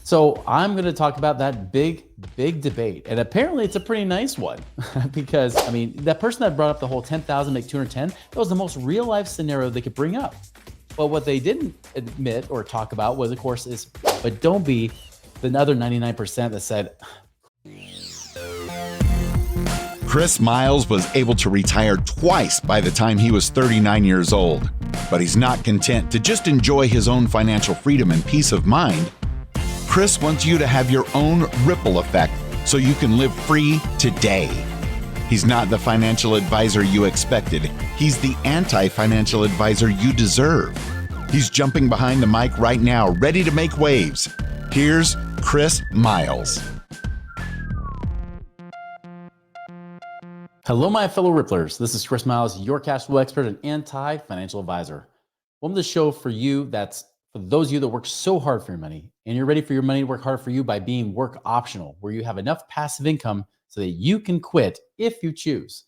So I'm going to talk about that big debate. And apparently it's a pretty nice one because, I mean, that person that brought up the whole 10,000 make 210, that was the most real life scenario they could bring up. But what they didn't admit or talk about was, of course, but don't be the other 99% that said, Chris Miles was able to retire twice by the time he was 39 years old. But he's not content to just enjoy his own financial freedom and peace of mind. Chris wants you to have your own ripple effect so you can live free today. He's not the financial advisor you expected. He's the anti-financial advisor you deserve. He's jumping behind the mic right now, ready to make waves. Here's Chris Miles. hello, my fellow Ripplers. This is Chris Miles, your cash flow expert and anti-financial advisor. Welcome to the show for you that's for those of you that work so hard for your money and you're ready for your money to work hard for you by being work optional, where you have enough passive income so that you can quit if you choose.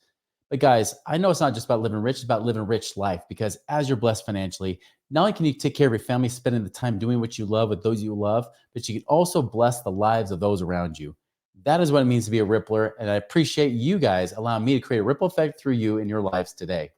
But guys, I know it's not just about living rich, it's about living a rich life, because as you're blessed financially, not only can you take care of your family, spending the time doing what you love with those you love, but you can also bless the lives of those around you. That is what it means to be a Rippler. And I appreciate you guys allowing me to create a ripple effect through you in your lives today.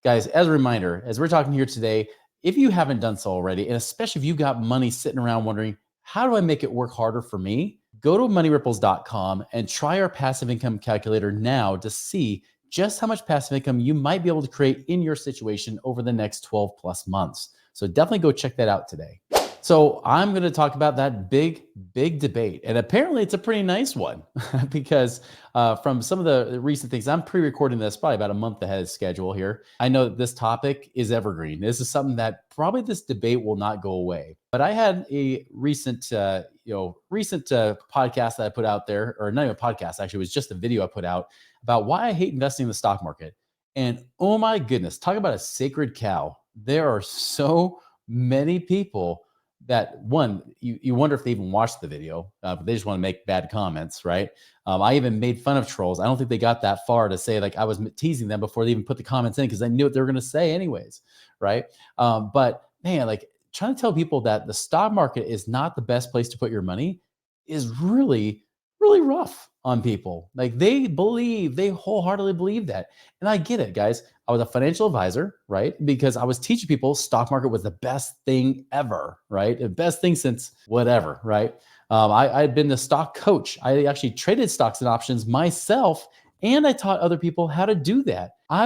Guys, as a reminder, as we're talking here today, if you haven't done so already, and especially if you've got money sitting around wondering, how do I make it work harder for me? Go to moneyripples.com and try our passive income calculator now to see just how much passive income you might be able to create in your situation over the next 12 plus months. So definitely go check that out today. So I'm going to talk about that big debate. And apparently it's a pretty nice one because from some of the recent things, I'm pre-recording this probably about a month ahead of schedule here. I know that this topic is evergreen. This is something that probably this debate will not go away. But I had a recent podcast that I put out there, or not even a podcast, actually, it was just a video I put out about why I hate investing in the stock market. And oh my goodness, talk about a sacred cow. There are so many people that you wonder if they even watched the video, but they just want to make bad comments, right? I even made fun of trolls. I don't think they got that far to say like I was teasing them before they even put the comments in, because I knew what they were going to say anyways, right? But man, like trying to tell people that the stock market is not the best place to put your money is really rough on people. Like they wholeheartedly believe that. And I get it, guys. I was a financial advisor, right? Because I was teaching people stock market was the best thing ever, right? The best thing since whatever, right? I'd been the stock coach. I actually traded stocks and options myself, and I taught other people how to do that. I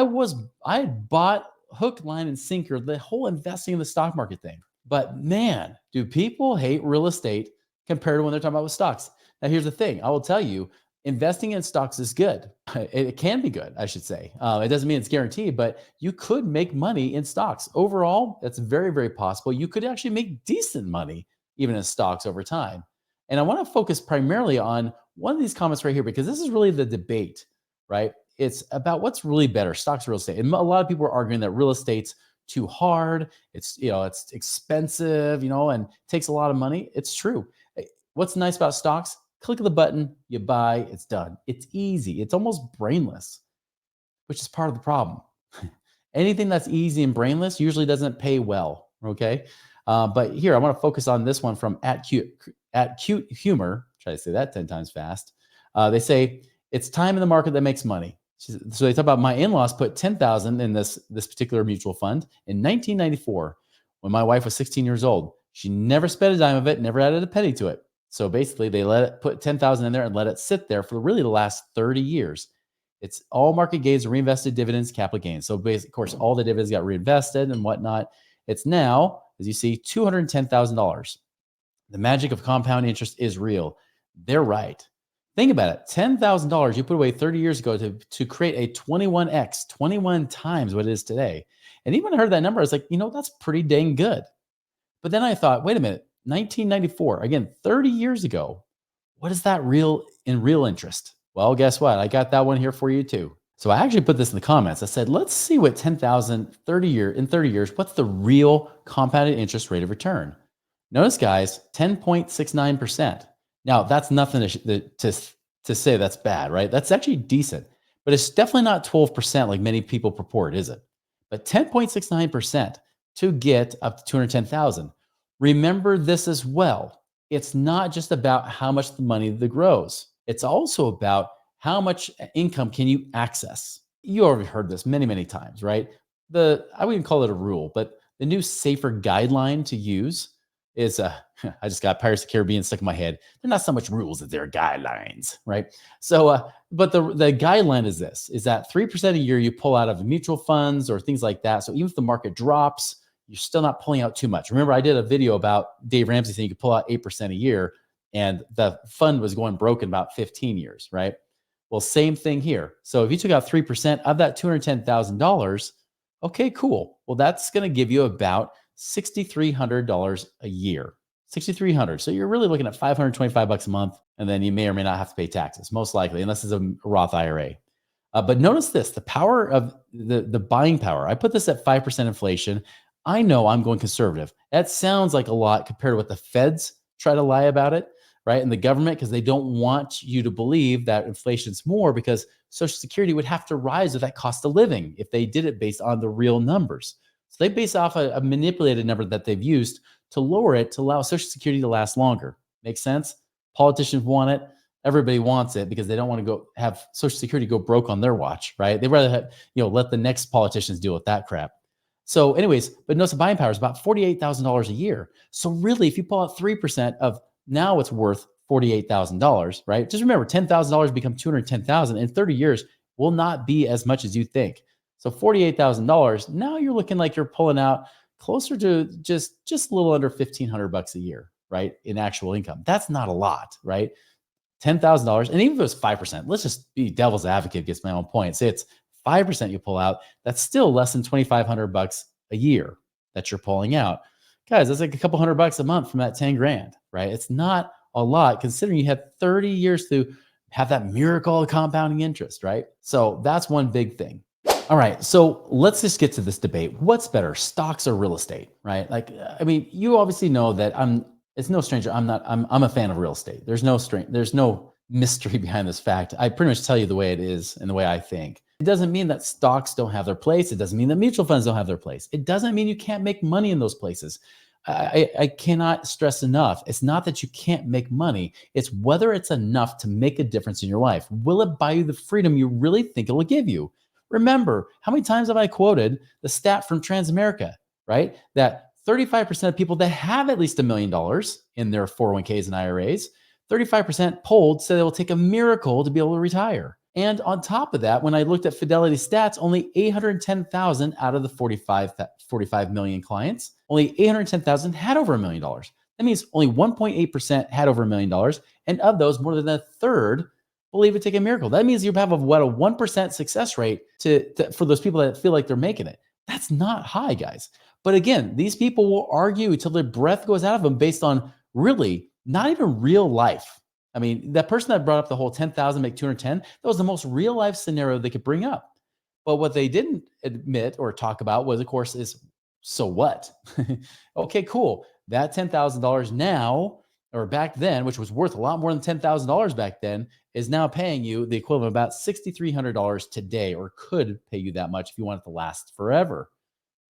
had bought hook, line, and sinker the whole investing in the stock market thing. But man, do people hate real estate compared to when they're talking about stocks? Now, here's the thing. I will tell you, investing in stocks is good. It can be good, I should say. It doesn't mean it's guaranteed, but you could make money in stocks. Overall, that's very possible. You could actually make decent money even in stocks over time. And I want to focus primarily on one of these comments right here, because this is really the debate, right? It's about what's really better, stocks or real estate. And a lot of people are arguing that real estate's too hard. It's expensive, and takes a lot of money. It's true. What's nice about stocks? Click the button, you buy, it's done. It's easy. It's almost brainless, which is part of the problem. Anything that's easy and brainless usually doesn't pay well, okay? But here, I want to focus on this one from at cute humor. Try to say that 10 times fast. They say, it's time in the market that makes money. So they talk about my in-laws put $10,000 in this particular mutual fund in 1994 when my wife was 16 years old. She never spent a dime of it, never added a penny to it. So basically, they put 10,000 in there and let it sit there for really the last 30 years. It's all market gains, reinvested dividends, capital gains. So basically, of course, all the dividends got reinvested and whatnot. It's now, as you see, $210,000. The magic of compound interest is real. They're right. Think about it. $10,000 you put away 30 years ago to create a 21x, 21 times what it is today. And even when I heard that number, I was like, that's pretty dang good. But then I thought, wait a minute. 1994, again, 30 years ago. What is that real interest? Well, guess what? I got that one here for you too. So I actually put this in the comments. I said, let's see what 10,000 in 30 years, what's the real compounded interest rate of return? Notice, guys, 10.69%. Now, that's nothing to say that's bad, right? That's actually decent, but it's definitely not 12% like many people purport, is it? But 10.69% to get up to 210,000. Remember this as well. it's not just about how much the money that grows. It's also about how much income can you access. You already heard this many, many times, right? I wouldn't call it a rule, but the new safer guideline to use is I just got Pirates of the Caribbean stuck in my head. They're not so much rules as they're guidelines, right? So, but the guideline is this: is that 3% a year you pull out of mutual funds or things like that. So even if the market drops, you're still not pulling out too much. Remember, I did a video about Dave Ramsey saying you could pull out 8% a year, and the fund was going broke in about 15 years, right? Well, same thing here. So if you took out 3% of that $210,000, okay, cool. Well, that's going to give you about $6,300 a year. 6,300. So you're really looking at $525 a month, and then you may or may not have to pay taxes, most likely, unless it's a Roth IRA. But notice this: the power of the buying power. I put this at 5% inflation. I know I'm going conservative. That sounds like a lot compared to what the feds try to lie about it, right? And the government, because they don't want you to believe that inflation's more, because Social Security would have to rise with that cost of living if they did it based on the real numbers. So they base off a manipulated number that they've used to lower it to allow Social Security to last longer. Makes sense? Politicians want it. Everybody wants it because they don't want to go have Social Security go broke on their watch, right? They'd rather have, let the next politicians deal with that crap. So anyways, but notice the buying power is about $48,000 a year. So really, if you pull out 3% of now, it's worth $48,000, right? Just remember, $10,000 become $210,000 in 30 years will not be as much as you think. So $48,000, now you're looking like you're pulling out closer to just a little under $1,500 a year, right? In actual income. That's not a lot, right? $10,000. And even if it was 5%, let's just be devil's advocate, gets my own point. Say it's 5% you pull out, that's still less than $2,500 a year that you're pulling out. Guys, that's like a couple $100 a month from that 10 grand, right? It's not a lot considering you had 30 years to have that miracle of compounding interest, right? So that's one big thing. All right, so let's just get to this debate. What's better, stocks or real estate, right? Like, I mean, you obviously know that it's no stranger. I'm a fan of real estate. There's no mystery behind this fact. I pretty much tell you the way it is and the way I think. It doesn't mean that stocks don't have their place. It doesn't mean that mutual funds don't have their place. It doesn't mean you can't make money in those places. I cannot stress enough. It's not that you can't make money. It's whether it's enough to make a difference in your life. Will it buy you the freedom you really think it will give you? Remember, how many times have I quoted the stat from Transamerica, right? That 35% of people that have at least $1 million in their 401ks and IRAs, 35% polled said it will take a miracle to be able to retire. And on top of that, when I looked at Fidelity stats, only 810,000 out of the 45 million clients, only 810,000 had over $1 million. That means only 1.8% had over $1 million. And of those, more than a third believe it take a miracle. That means you have a 1% success rate for those people that feel like they're making it. That's not high, guys. But again, these people will argue until their breath goes out of them based on really not even real life. I mean, that person that brought up the whole 10,000 make 210, that was the most real life scenario they could bring up. But what they didn't admit or talk about was, of course, is so what? Okay, cool. That $10,000 now, or back then, which was worth a lot more than $10,000 back then, is now paying you the equivalent of about $6,300 today, or could pay you that much if you want it to last forever.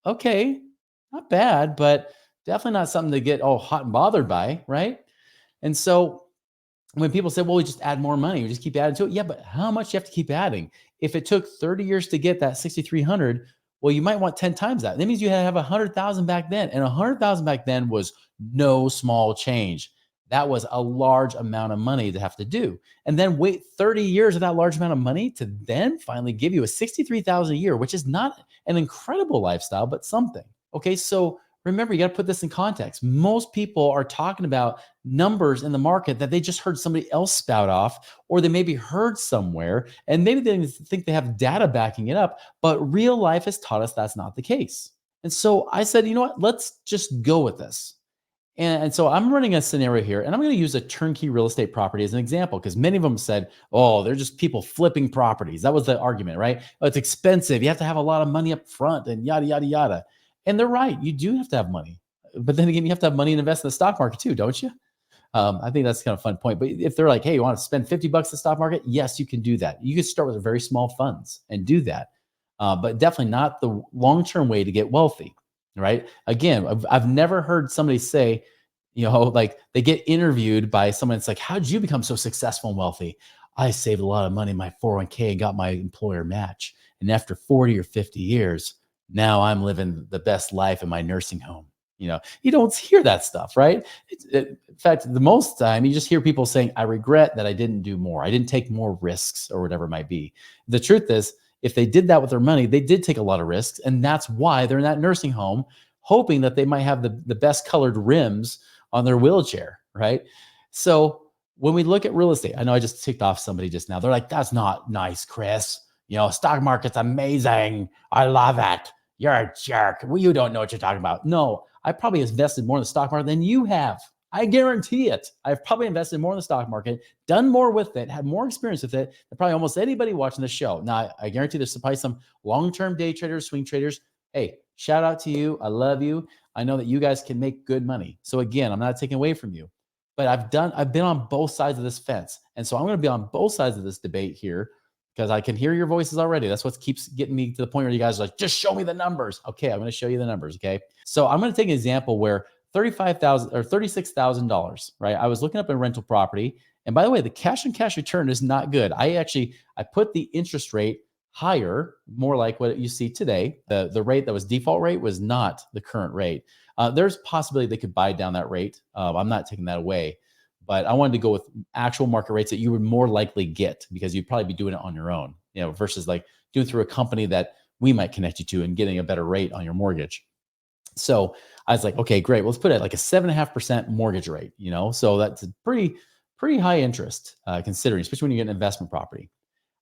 Okay, not bad, but definitely not something to get all hot and bothered by, right? And so when people say, well, we just add more money, we just keep adding to it. Yeah, but how much do you have to keep adding? If it took 30 years to get that 6,300, well, you might want 10 times that. That means you had to have 100,000 back then. And 100,000 back then was no small change. That was a large amount of money to have to do. And then wait 30 years of that large amount of money to then finally give you a 63,000 a year, which is not an incredible lifestyle, but something. Okay, so remember, you got to put this in context. Most people are talking about numbers in the market that they just heard somebody else spout off, or they maybe heard somewhere, and maybe they think they have data backing it up, but real life has taught us that's not the case. And so I said, you know what, let's just go with this. And so I'm running a scenario here, and I'm going to use a turnkey real estate property as an example, because many of them said, oh, they're just people flipping properties. That was the argument, right? Oh, it's expensive. You have to have a lot of money up front and yada, yada, yada. And they're right. You do have to have money. But then again, you have to have money and invest in the stock market too, don't you? I think that's kind of a fun point. But if they're like, hey, you want to spend $50 in the stock market? Yes, you can do that. You can start with very small funds and do that. But definitely not the long-term way to get wealthy, right? Again, I've never heard somebody say, Like they get interviewed by someone. It's like, how did you become so successful and wealthy? I saved a lot of money in my 401k and got my employer match. And after 40 or 50 years, now I'm living the best life in my nursing home. You don't hear that stuff, right? In fact, the most time you just hear people saying, I regret that I didn't do more. I didn't take more risks or whatever it might be. The truth is, if they did that with their money, they did take a lot of risks. And that's why they're in that nursing home, hoping that they might have the best colored rims on their wheelchair, right? So when we look at real estate, I know I just ticked off somebody just now. They're like, that's not nice, Chris. Stock market's amazing. I love it. You're a jerk. Well, you don't know what you're talking about. No, I probably invested more in the stock market than you have. I guarantee it. I've probably invested more in the stock market, done more with it, had more experience with it than probably almost anybody watching the show. Now, I guarantee there's probably some long-term day traders, swing traders. Hey, shout out to you. I love you. I know that you guys can make good money. So again, I'm not taking away from you, but I've been on both sides of this fence. And so I'm going to be on both sides of this debate here because I can hear your voices already. That's what keeps getting me to the point where you guys are like, just show me the numbers. Okay, I'm going to show you the numbers. Okay. So I'm going to take an example where $35,000 or $36,000, right? I was looking up a rental property. And by the way, the cash on cash return is not good. I put the interest rate higher, more like what you see today. The rate that was default rate was not the current rate. There's possibility they could buy down that rate. I'm not taking that away, but I wanted to go with actual market rates that you would more likely get because you'd probably be doing it on your own, versus like doing through a company that we might connect you to and getting a better rate on your mortgage. So I was like, okay, great. Well, let's put it like a 7.5% mortgage rate, so that's a pretty high interest considering, especially when you get an investment property.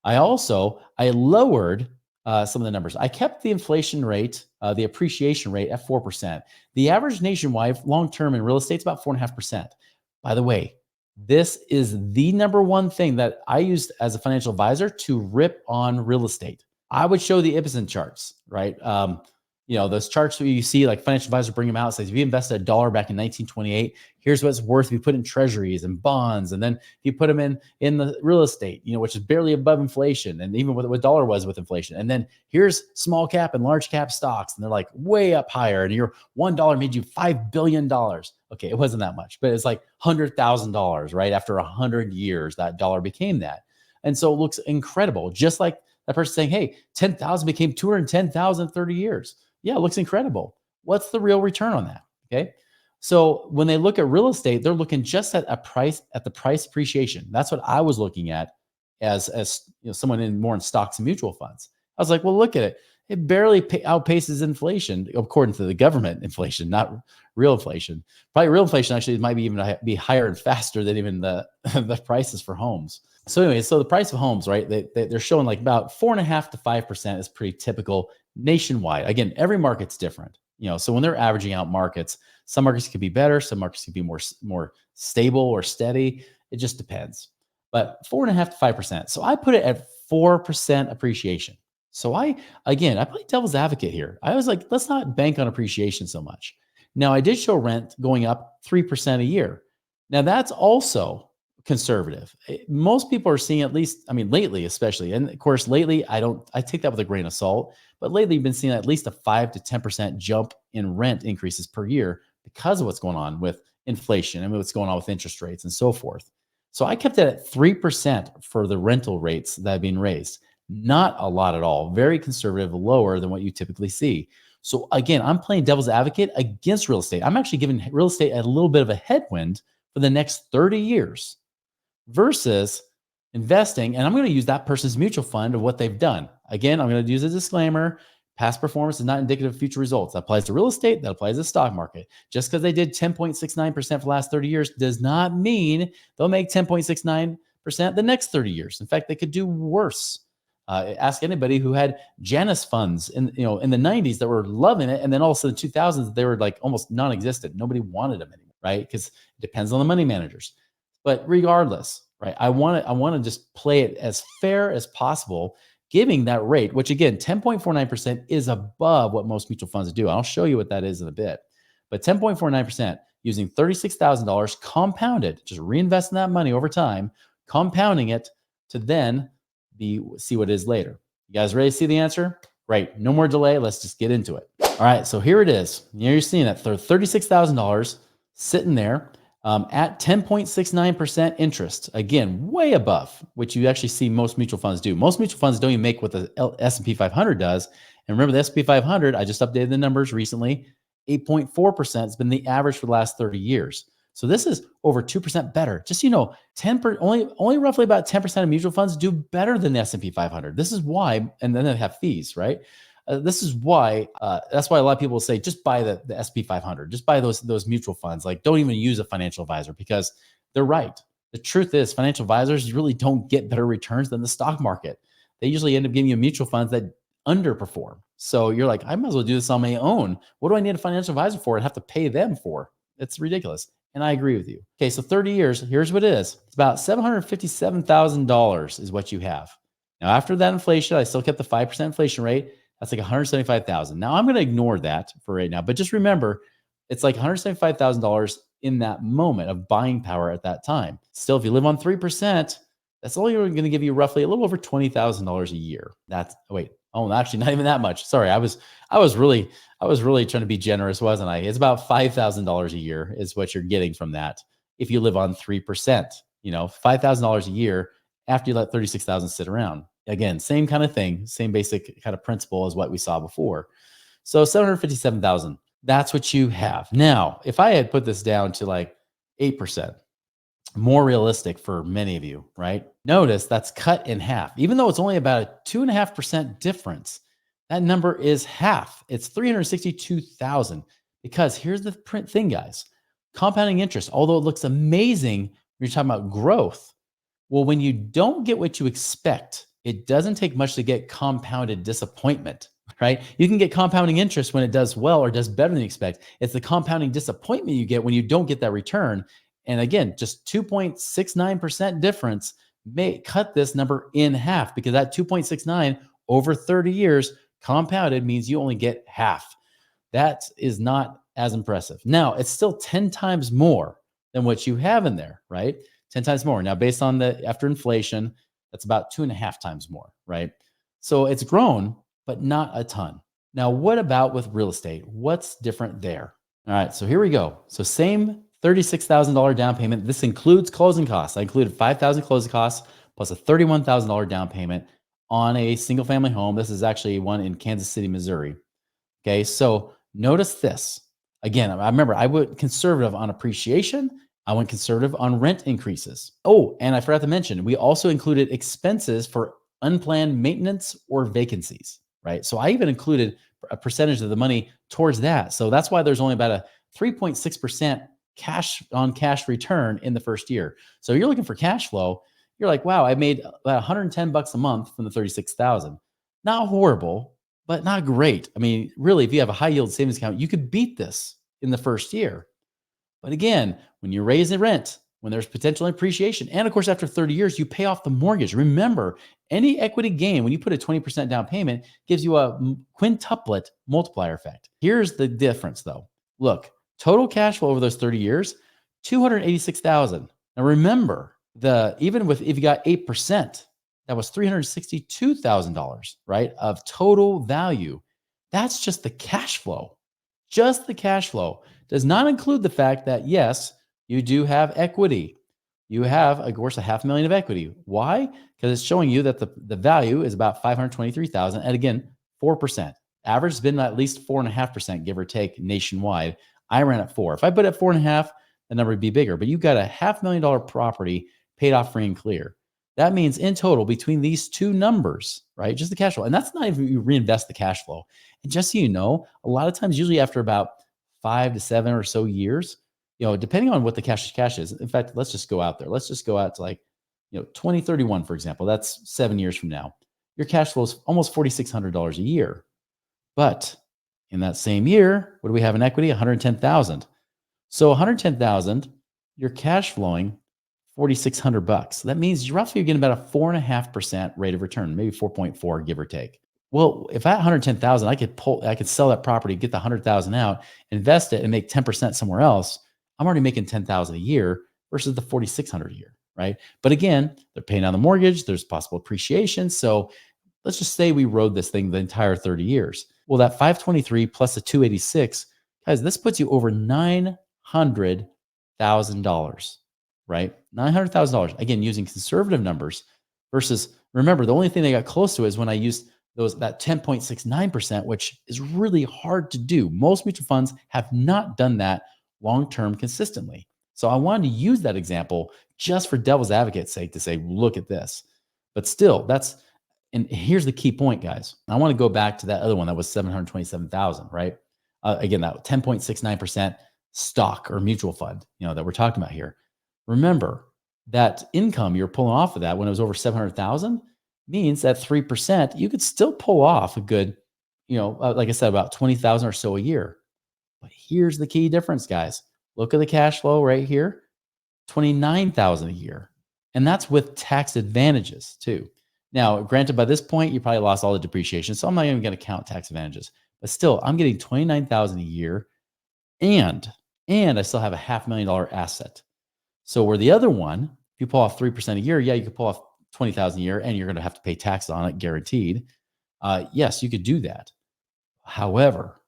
I lowered some of the numbers. I kept the inflation rate, the appreciation rate at 4%. The average nationwide long-term in real estate is about 4.5%. By the way, this is the number one thing that I used as a financial advisor to rip on real estate. I would show the Ipsen charts, right? Those charts that you see, like financial advisor bring them out, says if you invested $1 back in 1928, here's what it's worth if you put in treasuries and bonds. And then if you put them in the real estate, which is barely above inflation. And even what dollar was with inflation. And then here's small cap and large cap stocks. And they're like way up higher. And your $1 made you $5 billion. Okay, it wasn't that much, but it's like $100,000, right? After 100 years, that dollar became that. And so it looks incredible. Just like that person saying, hey, 10,000 became 210,000 in 30 years. Yeah, it looks incredible. What's the real return on that? Okay. So when they look at real estate, they're looking just at the price appreciation. That's what I was looking at as someone more in stocks and mutual funds. I was like, well, look at it. It barely outpaces inflation, according to the government inflation, not real inflation. Probably real inflation actually might be higher and faster than even the prices for homes. So anyway, so the price of homes, right? They're showing like about 4.5% to 5% is pretty typical nationwide. Again, every market's different, so when they're averaging out markets, some markets could be better, some markets could be more stable or steady. It just depends. But 4.5% to 5%. So I put it at 4% appreciation. So I play devil's advocate here. I was like, let's not bank on appreciation so much. Now I did show rent going up 3% a year. Now that's also conservative. Most people are seeing, at least, lately, especially, and of course, lately, I take that with a grain of salt, but lately you've been seeing at least a 5 to 10% jump in rent increases per year because of what's going on with inflation and what's going on with interest rates and so forth. So I kept it at 3% for the rental rates that have been raised. Not a lot at all, very conservative, lower than what you typically see. So again, I'm playing devil's advocate against real estate. I'm actually giving real estate a little bit of a headwind for the next 30 years. Versus investing, and I'm going to use that person's mutual fund of what they've done. Again, I'm going to use a disclaimer. Past performance is not indicative of future results. That applies to real estate. That applies to the stock market. Just because they did 10.69% for the last 30 years does not mean they'll make 10.69% the next 30 years. In fact, they could do worse. Ask anybody who had Janus funds in the 90s that were loving it, and then also the 2000s they were like almost non-existent. Nobody wanted them anymore, right? Because it depends on the money managers. But regardless, right, I want to just play it as fair as possible, giving that rate, which again, 10.49% is above what most mutual funds do. I'll show you what that is in a bit. But 10.49% using $36,000 compounded, just reinvesting that money over time, compounding it to then see what it is later. You guys ready to see the answer? Great. No more delay. Let's just get into it. All right. So here it is. You're seeing it for $36,000, sitting there at 10.69% interest. Again, way above what you actually see most mutual funds do. Most mutual funds don't even make what the S&P 500 does. And remember, the S&P 500, I just updated the numbers recently, 8.4% has been the average for the last 30 years. So this is over 2% better. Just, 10 only roughly about 10% of mutual funds do better than the S&P 500. This is why, and then they have fees, right? This is why, that's why a lot of people say, just buy the SP 500, just buy those mutual funds. Like, don't even use a financial advisor, because they're right. The truth is, financial advisors really don't get better returns than the stock market. They usually end up giving you mutual funds that underperform. So you're like, I might as well do this on my own. What do I need a financial advisor for and have to pay them for? It's ridiculous. And I agree with you. Okay, so 30 years, here's what it is. It's about $757,000 is what you have. Now, after that inflation, I still kept the 5% inflation rate. That's like $175,000. Now I'm going to ignore that for right now, but just remember, it's like $175,000 in that moment of buying power at that time. Still, if you live on 3%, that's only going to give you roughly a little over $20,000 a year. Actually not even that much. Sorry, I was really trying to be generous, wasn't I? It's about $5,000 a year is what you're getting from that if you live on 3%. $5,000 a year after you let 36,000 sit around. Again, same kind of thing, same basic kind of principle as what we saw before. So 757,000, that's what you have. Now, if I had put this down to like 8%, more realistic for many of you, right? Notice that's cut in half. Even though it's only about a 2.5% difference, that number is half. It's 362,000. Because here's the thing, guys. Compounding interest, although it looks amazing when you're talking about growth, well, when you don't get what you expect, it doesn't take much to get compounded disappointment, right? You can get compounding interest when it does well or does better than you expect. It's the compounding disappointment you get when you don't get that return. And again, just 2.69% difference may cut this number in half, because that 2.69 over 30 years compounded means you only get half. That is not as impressive. Now, it's still 10 times more than what you have in there, right? 10 times more. Now, based on after inflation, that's about 2.5 times more, right? So it's grown, but not a ton. Now, what about with real estate? What's different there? All right, so here we go. So same $36,000 down payment. This includes closing costs. I included $5,000 closing costs plus a $31,000 down payment on a single family home. This is actually one in Kansas City, Missouri. Okay, so notice this. Again, I remember I went conservative on appreciation. I went conservative on rent increases. Oh, and I forgot to mention, we also included expenses for unplanned maintenance or vacancies, right? So I even included a percentage of the money towards that. So that's why there's only about a 3.6% cash on cash return in the first year. So you're looking for cash flow. You're like, wow, I made about $110 a month from the 36,000. Not horrible, but not great. I mean, really, if you have a high yield savings account, you could beat this in the first year. But again, when you raise the rent, when there's potential appreciation, and of course, after 30 years, you pay off the mortgage. Remember, any equity gain, when you put a 20% down payment, gives you a quintuplet multiplier effect. Here's the difference though. Look, total cash flow over those 30 years, $286,000. Now remember, if you got 8%, that was $362,000, right? Of total value. That's just the cash flow. Just the cash flow. Does not include the fact that, yes, you do have equity. You have, of course, $500,000 of equity. Why? Because it's showing you that the value is about $523,000. And again, 4%. Average has been at least 4.5%, give or take, nationwide. I ran at 4. If I put it at 4.5, the number would be bigger. But you've got a $500,000 property paid off free and clear. That means in total, between these two numbers, right, just the cash flow, and that's not even you reinvest the cash flow. And just so you know, a lot of times, usually after about 5 to 7 or so years, depending on what the cash is. In fact, let's just go out there. Let's just go out to 2031, for example. That's 7 years from now. Your cash flow is almost $4,600 a year. But in that same year, what do we have in equity? $110,000. So $110,000, you're cash flowing $4,600. That means roughly you're getting about a 4.5% rate of return, maybe 4.4, give or take. Well, if at 110,000, I could sell that property, get the 100,000 out, invest it, and make 10% somewhere else. I'm already making 10,000 a year versus the 4,600 a year, right? But again, they're paying on the mortgage. There's possible appreciation. So let's just say we rode this thing the entire 30 years. Well, that 523 plus the 286, guys, this puts you over $900,000 $900,000, right? $900,000. Again, using conservative numbers versus, remember, the only thing they got close to is when I used that 10.69%, which is really hard to do. Most mutual funds have not done that long-term consistently. So I wanted to use that example just for devil's advocate's sake to say, look at this. But still, and here's the key point, guys. I want to go back to that other one that was 727,000, right? Again, that 10.69% stock or mutual fund, that we're talking about here. Remember that income you're pulling off of that when it was over 700,000 means that 3%, you could still pull off a good, like I said, about 20,000 or so a year. But here's the key difference, guys. Look at the cash flow right here, 29,000 a year. And that's with tax advantages too. Now, granted, by this point, you probably lost all the depreciation. So I'm not even going to count tax advantages, but still I'm getting 29,000 a year and I still have a $500,000 asset. So where the other one, if you pull off 3% a year, yeah, you could pull off 20,000 a year and you're going to have to pay taxes on it, guaranteed. Yes, you could do that. However,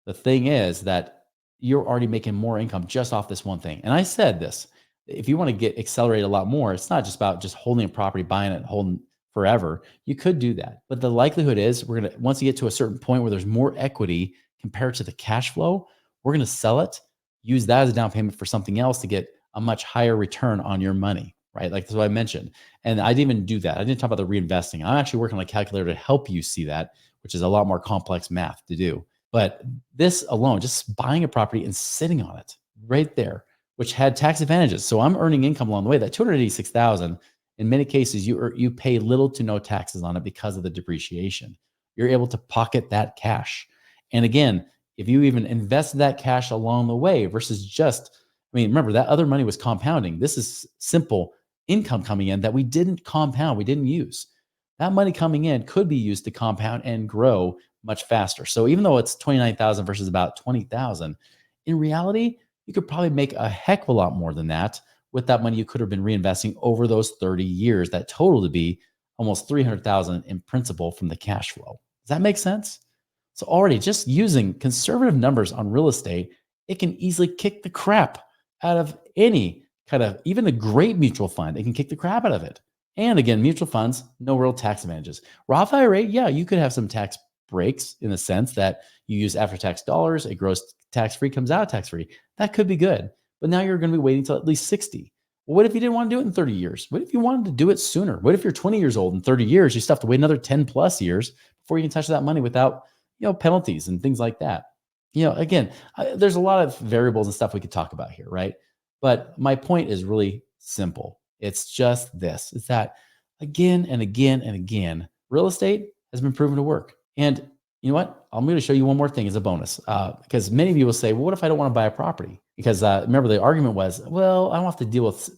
the thing is that you're already making more income just off this one thing. And I said this, if you want to get accelerated a lot more, it's not just about just holding a property, buying it, and holding forever. You could do that. But the likelihood is once you get to a certain point where there's more equity compared to the cash flow, we're going to sell it, use that as a down payment for something else to get a much higher return on your money, right? Like that's what I mentioned. And I didn't even do that. I didn't talk about the reinvesting. I'm actually working on a calculator to help you see that, which is a lot more complex math to do. But this alone, just buying a property and sitting on it right there, which had tax advantages. So I'm earning income along the way. That 286,000, in many cases, you pay little to no taxes on it because of the depreciation. You're able to pocket that cash. And again, if you even invest that cash along the way versus remember that other money was compounding. This is simple income coming in that we didn't compound, we didn't use. That money coming in could be used to compound and grow much faster. So even though it's 29,000 versus about 20,000, in reality, you could probably make a heck of a lot more than that with that money you could have been reinvesting over those 30 years. That total to be almost 300,000 in principal from the cash flow. Does that make sense? So already just using conservative numbers on real estate, it can easily kick the crap out of any kind of, even a great mutual fund, it can kick the crap out of it. And again, mutual funds, no real tax advantages. Roth IRA, yeah, you could have some tax breaks in the sense that you use after-tax dollars, it grows tax-free, comes out tax-free. That could be good. But now you're going to be waiting till at least 60. Well, what if you didn't want to do it in 30 years? What if you wanted to do it sooner? What if you're 20 years old in 30 years, you still have to wait another 10 plus years before you can touch that money without, penalties and things like that. Again, there's a lot of variables and stuff we could talk about here, right? But my point is really simple. It's just this. It's that again and again and again, real estate has been proven to work. And you know what? I'm going to show you one more thing as a bonus, because many of you will say, well, what if I don't want to buy a property? Because remember, the argument was, well, I don't have to deal with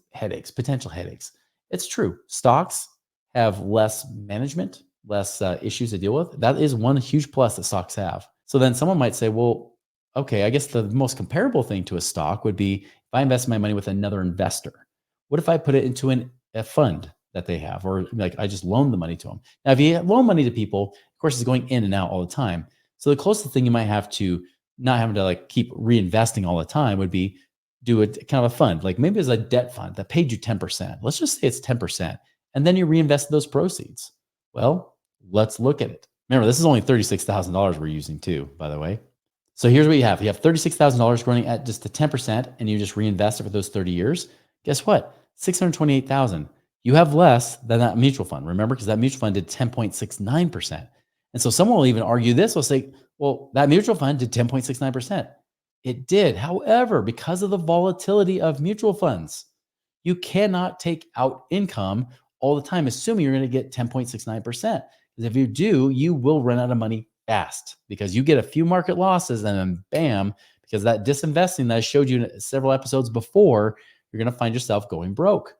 potential headaches. It's true. Stocks have less management, less issues to deal with. That is one huge plus that stocks have. So then someone might say, well, okay, I guess the most comparable thing to a stock would be if I invest my money with another investor. What if I put it into a fund that they have, or like I just loan the money to them? Now, if you loan money to people, of course, it's going in and out all the time. So the closest thing you might have to not having to like keep reinvesting all the time would be do a kind of a fund, like maybe it's a debt fund that paid you 10%. Let's just say it's 10%, and then you reinvest those proceeds. Well, let's look at it. Remember, this is only $36,000 we're using too, by the way. So here's what you have. You have $36,000 running at just the 10%, and you just reinvest it for those 30 years. Guess what? $628,000. You have less than that mutual fund. Remember, because that mutual fund did 10.69%. And so someone will even argue this, will say, well, that mutual fund did 10.69%. It did. However, because of the volatility of mutual funds, you cannot take out income all the time, assuming you're going to get 10.69%. Because if you do, you will run out of money fast, because you get a few market losses and then bam, because that disinvesting that I showed you in several episodes before, you're going to find yourself going broke.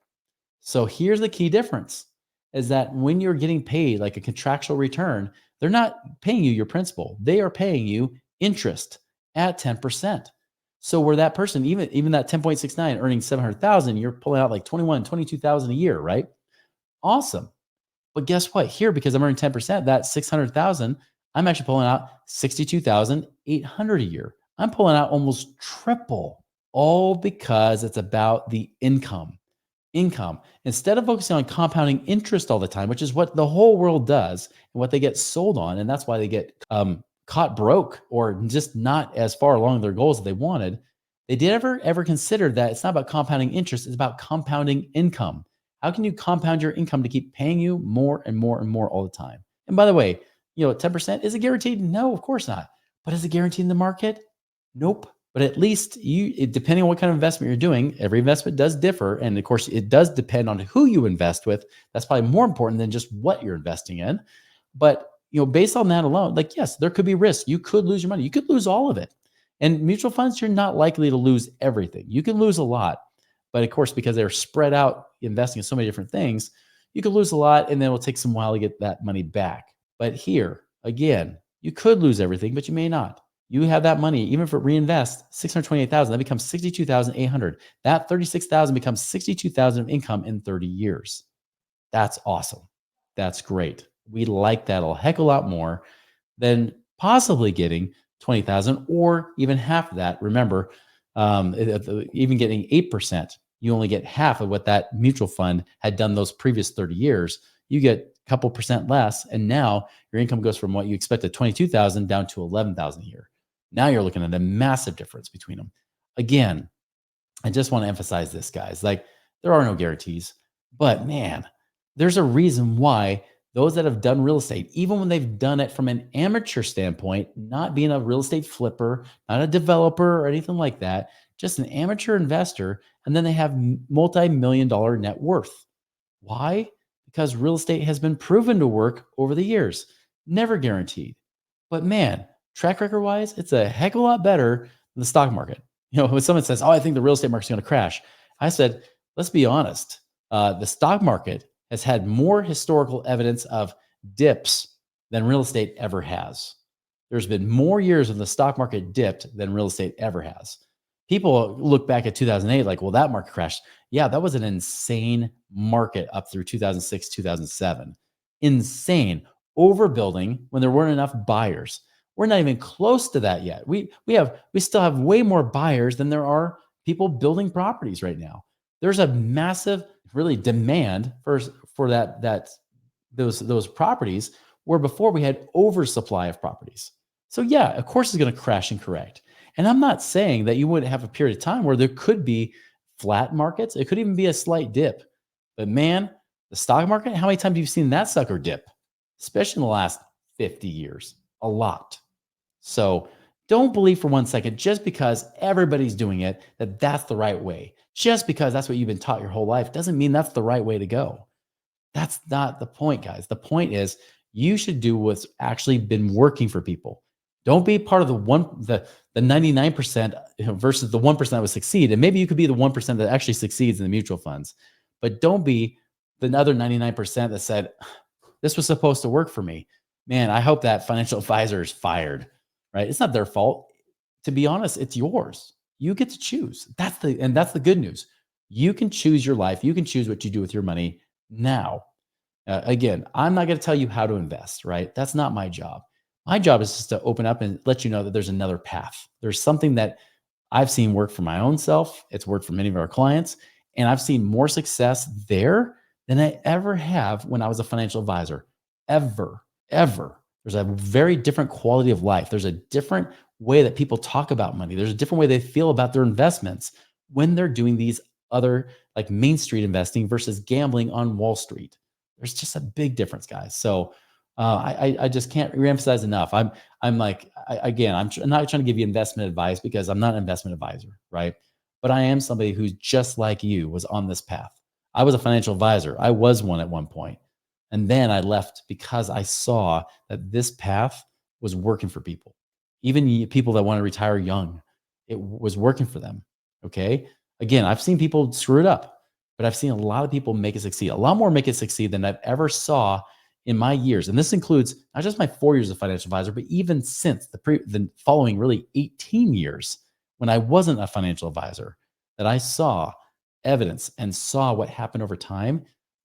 So here's the key difference, is that when you're getting paid like a contractual return, they're not paying you your principal. They are paying you interest at 10%. So where that person, even that 10.69 earning 700,000, you're pulling out like 21, 22,000 a year, right? Awesome. But guess what? Here, because I'm earning 10%, that 600,000, I'm actually pulling out 62,800 a year. I'm pulling out almost triple, all because it's about the income. Instead of focusing on compounding interest all the time, which is what the whole world does and what they get sold on. And that's why they get caught broke or just not as far along their goals as they wanted. They did ever consider that it's not about compounding interest, it's about compounding income. How can you compound your income to keep paying you more and more and more all the time? And by the way, 10% is it guaranteed? No, of course not. But is it guaranteed in the market? Nope. But at least depending on what kind of investment you're doing, every investment does differ. And of course, it does depend on who you invest with. That's probably more important than just what you're investing in. But, based on that alone, like, yes, there could be risk. You could lose your money. You could lose all of it. And mutual funds, you're not likely to lose everything. You can lose a lot. But of course, because they're spread out investing in so many different things, you could lose a lot and then it will take some while to get that money back. But here, again, you could lose everything, but you may not. You have that money, even if it reinvests, 628,000, that becomes 62,800. That 36,000 becomes 62,000 of income in 30 years. That's awesome. That's great. We like that a heck of a lot more than possibly getting 20,000 or even half of that. Remember, even getting 8%, you only get half of what that mutual fund had done those previous 30 years. You get a couple percent less, and now your income goes from what you expected, 22,000 down to 11,000 a year. Now you're looking at a massive difference between them. Again, I just want to emphasize this, guys. Like, there are no guarantees, but man, there's a reason why those that have done real estate, even when they've done it from an amateur standpoint, not being a real estate flipper, not a developer or anything like that, just an amateur investor, and then they have multi-million-dollar net worth. Why? Because real estate has been proven to work over the years. Never guaranteed. But man, track record wise, it's a heck of a lot better than the stock market. When someone says, "Oh, I think the real estate market's going to crash," I said, let's be honest. The stock market has had more historical evidence of dips than real estate ever has. There's been more years when the stock market dipped than real estate ever has. People look back at 2008 like, well, that market crashed. Yeah, that was an insane market up through 2006, 2007. Insane. Overbuilding when there weren't enough buyers. We're not even close to that yet. We still have way more buyers than there are people building properties right now. There's a massive really demand for those properties, where before we had oversupply of properties. So yeah, of course it's going to crash and correct. And I'm not saying that you wouldn't have a period of time where there could be flat markets. It could even be a slight dip. But man, the stock market, how many times have you seen that sucker dip? Especially in the last 50 years. A lot. So don't believe for one second, just because everybody's doing it, that that's the right way. Just because that's what you've been taught your whole life doesn't mean that's the right way to go. That's not the point, guys. The point is you should do what's actually been working for people. Don't be part of the 99% versus the 1% that would succeed. And maybe you could be the 1% that actually succeeds in the mutual funds, but don't be the other 99% that said, this was supposed to work for me. Man, I hope that financial advisor is fired, right? It's not their fault. To be honest, it's yours. You get to choose. That's the good news. You can choose your life. You can choose what you do with your money now. Again, I'm not going to tell you how to invest, right? That's not my job. My job is just to open up and let you know that there's another path. There's something that I've seen work for my own self. It's worked for many of our clients, and I've seen more success there than I ever have when I was a financial advisor. Ever. There's a very different quality of life. There's a different way that people talk about money. There's a different way they feel about their investments when they're doing these other, like, Main Street investing versus gambling on Wall Street. There's just a big difference, guys. So I just can't reemphasize enough. I'm not trying to give you investment advice because I'm not an investment advisor, right? But I am somebody who's just like you was on this path. I was a financial advisor. I was one at one point. And then I left because I saw that this path was working for people, even people that want to retire young. It was working for them. Okay. Again, I've seen people screw it up, but I've seen a lot of people make it succeed. A lot more make it succeed than I've ever saw in my years. And this includes not just my 4 years of financial advisor, but even since the following really 18 years when I wasn't a financial advisor, that I saw evidence and saw what happened over time.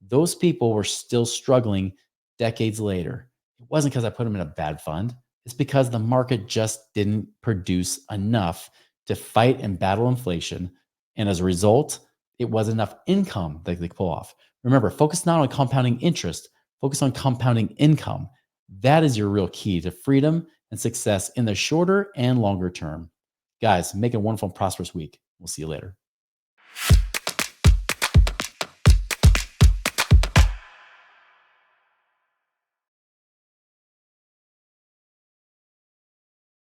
Those people were still struggling decades later. It wasn't because I put them in a bad fund. It's because the market just didn't produce enough to fight and battle inflation. And as a result, it wasn't enough income that they could pull off. Remember, focus not on compounding interest, focus on compounding income. That is your real key to freedom and success in the shorter and longer term. Guys, make a wonderful and prosperous week. We'll see you later.